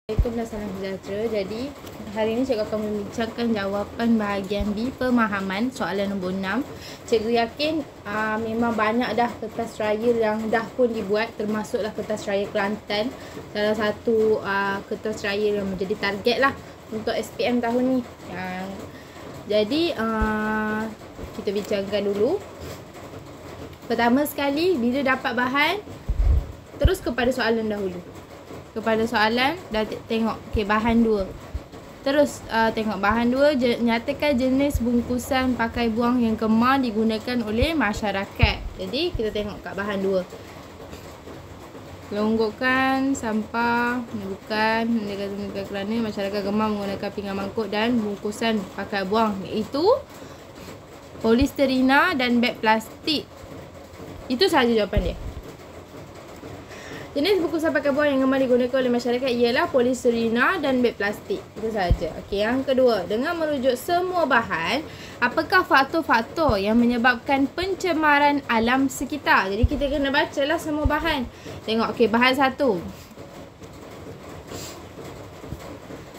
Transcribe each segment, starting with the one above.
Assalamualaikum dan salam sejahtera. Jadi hari ini cikgu akan membincangkan jawapan bahagian B, pemahaman, soalan nombor 6. Cikgu yakin memang banyak dah kertas raya yang dah pun dibuat, termasuklah kertas raya Kelantan, salah satu kertas raya yang menjadi target lah untuk SPM tahun ni. Jadi kita bincangkan dulu. Pertama sekali, bila dapat bahan, terus kepada soalan dahulu. Kepada soalan, dah tengok bahan 2. Terus tengok bahan 2, nyatakan jenis bungkusan pakai buang yang gemar digunakan oleh masyarakat. Jadi kita tengok kat bahan 2. Longgokkan sampah bukan kerana masyarakat gemar menggunakan pinggan mangkuk dan bungkusan pakai buang, iaitu polisterina dan beg plastik. Itu sahaja jawapan dia. Jenis bungkusan pakai buang yang gemar digunakan oleh masyarakat ialah polisterina dan beg plastik. Itu sahaja. Okey, yang kedua, dengan merujuk semua bahan, apakah faktor-faktor yang menyebabkan pencemaran alam sekitar? Jadi kita kena bacalah semua bahan. Tengok, bahan 1.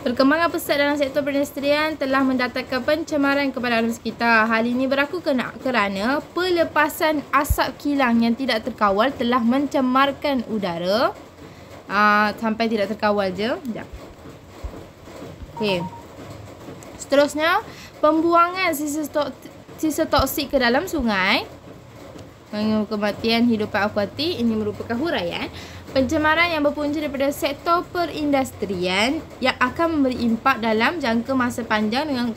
Perkembangan pesat dalam sektor perindustrian telah mendatangkan pencemaran kepada alam sekitar. Hal ini berlaku kerana pelepasan asap kilang yang tidak terkawal telah mencemarkan udara. Sampai tidak terkawal je. Sekejap. Okey. Seterusnya, pembuangan sisa toksik ke dalam sungai mengakibatkan kematian hidupan akuatik. Ini merupakan huraian pencemaran yang berpunca daripada sektor perindustrian yang akan memberi impak dalam jangka masa panjang dengan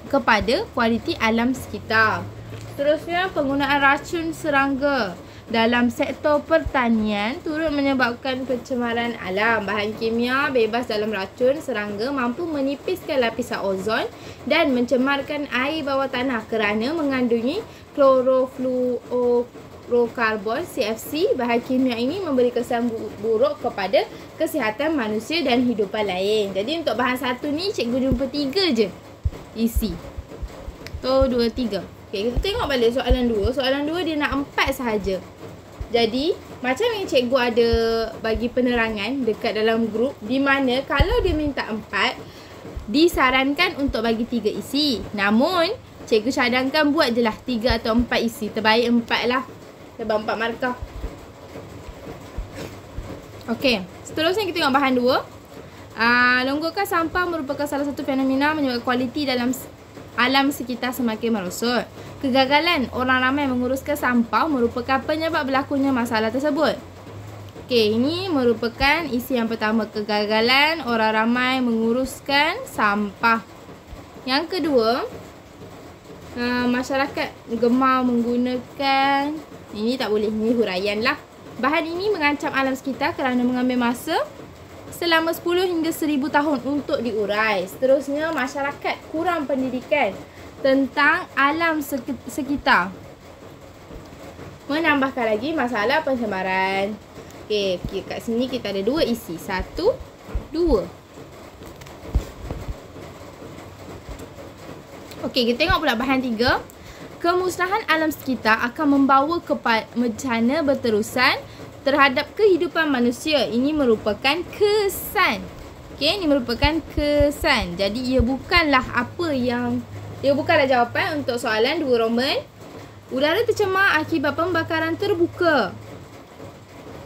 kepada kualiti alam sekitar. Seterusnya, penggunaan racun serangga dalam sektor pertanian turut menyebabkan pencemaran alam. Bahan kimia bebas dalam racun serangga mampu menipiskan lapisan ozon dan mencemarkan air bawah tanah kerana mengandungi klorofluorokarbon CFC. Bahan kimia ini memberi kesan buruk kepada kesihatan manusia dan hidupan lain. Jadi untuk bahan 1 ni cikgu jumpa 3 je isi. 2, 3. Okey, kita tengok balik soalan 2. Soalan 2 dia nak 4 sahaja. Jadi macam yang cikgu ada bagi penerangan dekat dalam grup, di mana kalau dia minta 4, disarankan untuk bagi 3 isi. Namun cikgu cadangkan buat je lah 3 atau 4 isi. Terbaik 4 lah, sebab 4 markah. Okey, seterusnya kita tengok bahan 2. Longgokkan sampah merupakan salah satu fenomena menyebabkan kualiti dalam alam sekitar semakin merosot. Kegagalan orang ramai menguruskan sampah merupakan penyebab berlakunya masalah tersebut. Okey, ini merupakan isi yang pertama. Kegagalan orang ramai menguruskan sampah. Yang kedua, masyarakat gemar menggunakan, ini tak boleh, ini huraian lah. Bahan ini mengancam alam sekitar kerana mengambil masa selama 10 hingga 1000 tahun untuk diurai. Seterusnya, masyarakat kurang pendidikan tentang alam sekitar, menambahkan lagi masalah pencemaran. Okey, kat sini kita ada 2 isi. 1, 2. Okey, kita tengok pula bahan 3. Kemusnahan alam sekitar akan membawa kepada bencana berterusan terhadap kehidupan manusia. Ini merupakan kesan. Okey, ini merupakan kesan. Jadi ia bukanlah jawapan untuk soalan 2 Roman. Udara tercemar akibat pembakaran terbuka.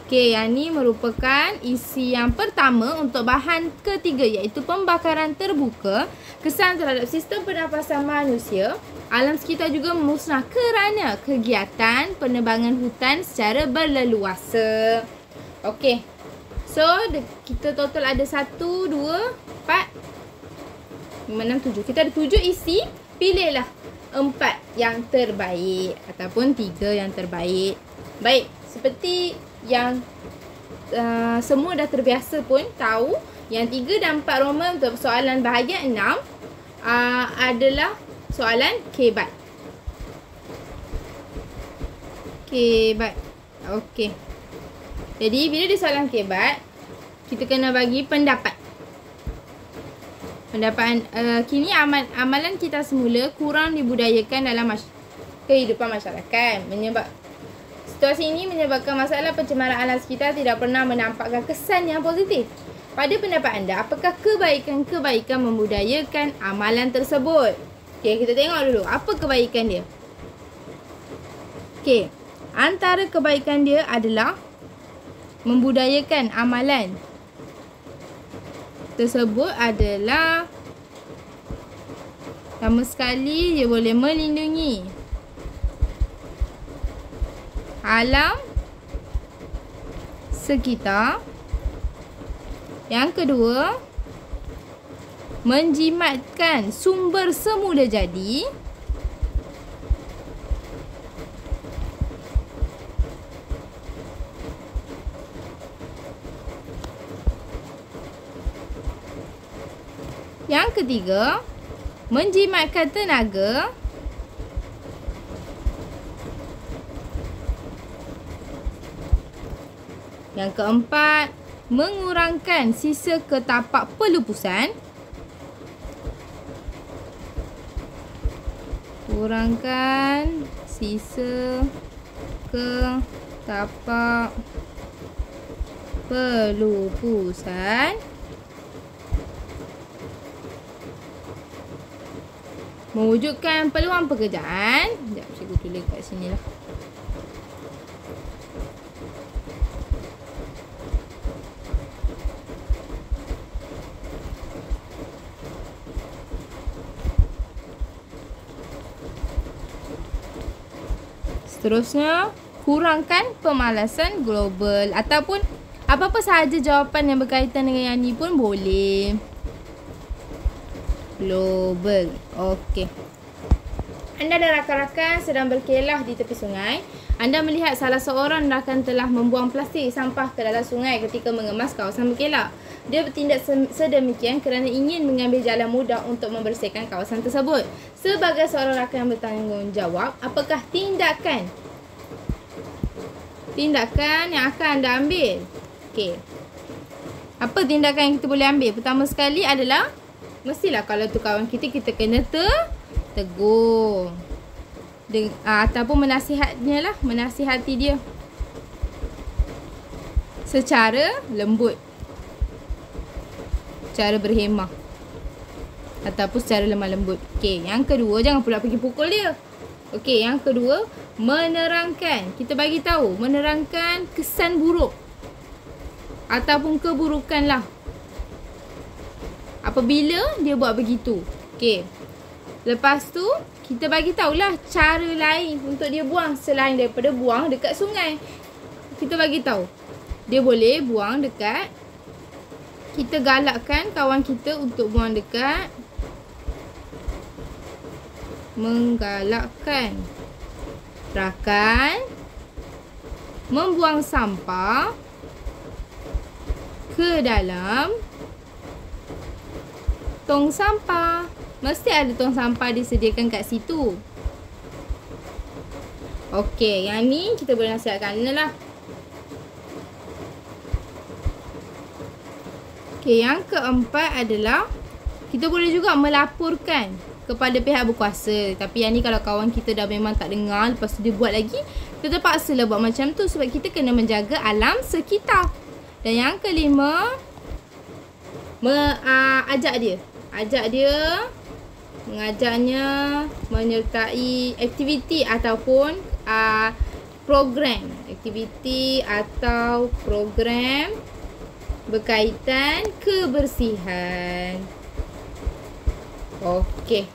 Okey, yang ni merupakan isi yang pertama untuk bahan ketiga, iaitu pembakaran terbuka. Kesan terhadap sistem pernafasan manusia. Alam sekitar juga memusnah kerana kegiatan penebangan hutan secara berleluasa. Okey. So, kita total ada 1, 2, 4, 5, 6, 7. Kita ada 7 isi. Pilihlah 4 yang terbaik ataupun 3 yang terbaik. Baik, seperti yang semua dah terbiasa pun tahu, yang 3 dan 4 Roman untuk soalan bahagian 6 adalah soalan kebat. Kebat. Okey. Jadi bila di soalan kebat, kita kena bagi pendapat. Kini amalan kita semula kurang dibudayakan dalam kehidupan masyarakat. Situasi ini menyebabkan masalah pencemaran alam sekitar tidak pernah menampakkan kesan yang positif. Pada pendapat anda, apakah kebaikan-kebaikan membudayakan amalan tersebut? Okey, kita tengok dulu. Apa kebaikan dia? Okey, antara kebaikan dia adalah membudayakan amalan tersebut adalah pertama sekali dia boleh melindungi alam sekitar. Yang kedua, menjimatkan sumber semula jadi. Yang ketiga, menjimatkan tenaga. Yang keempat, mengurangkan sisa ketapak pelupusan. Kurangkan sisa ketapak pelupusan. Mewujudkan peluang pekerjaan. Sekejap, cikgu tulis kat sini lah. Seterusnya, kurangkan pemalasan global. Ataupun apa-apa sahaja jawapan yang berkaitan dengan yang ni pun boleh. Global. Okey. Anda dan rakan-rakan sedang berkelah di tepi sungai. Anda melihat salah seorang rakan telah membuang plastik sampah ke dalam sungai ketika mengemas kawasan berkelah. Dia bertindak sedemikian kerana ingin mengambil jalan mudah untuk membersihkan kawasan tersebut. Sebagai seorang rakan yang bertanggungjawab, apakah tindakan yang akan anda ambil? Okey. Apa tindakan yang kita boleh ambil? Pertama sekali adalah, mestilah kalau tu kawan kita, kita kena tegur. Ataupun menasihati dia secara lembut, cara berhemah ataupun secara lemah lembut. Okey, yang kedua, jangan pula pergi pukul dia. Okey, yang kedua, menerangkan. Kita bagi tahu, menerangkan kesan buruk ataupun keburukan lah apabila dia buat begitu. Okey. Lepas tu, kita bagi tahulah cara lain untuk dia buang selain daripada buang dekat sungai. Kita bagi tahu, dia boleh buang dekat, kita galakkan kawan kita untuk buang dekat, menggalakkan rakan membuang sampah ke dalam tong sampah. Mesti ada tong sampah disediakan kat situ. Okey, yang ni kita boleh nasihatkan lah. Okey, yang keempat adalah kita boleh juga melaporkan kepada pihak berkuasa. Tapi yang ni kalau kawan kita dah memang tak dengar, lepas tu dia buat lagi, kita terpaksalah buat macam tu sebab kita kena menjaga alam sekitar. Dan yang kelima, mengajaknya menyertai aktiviti ataupun program. Aktiviti atau program berkaitan kebersihan. Okey.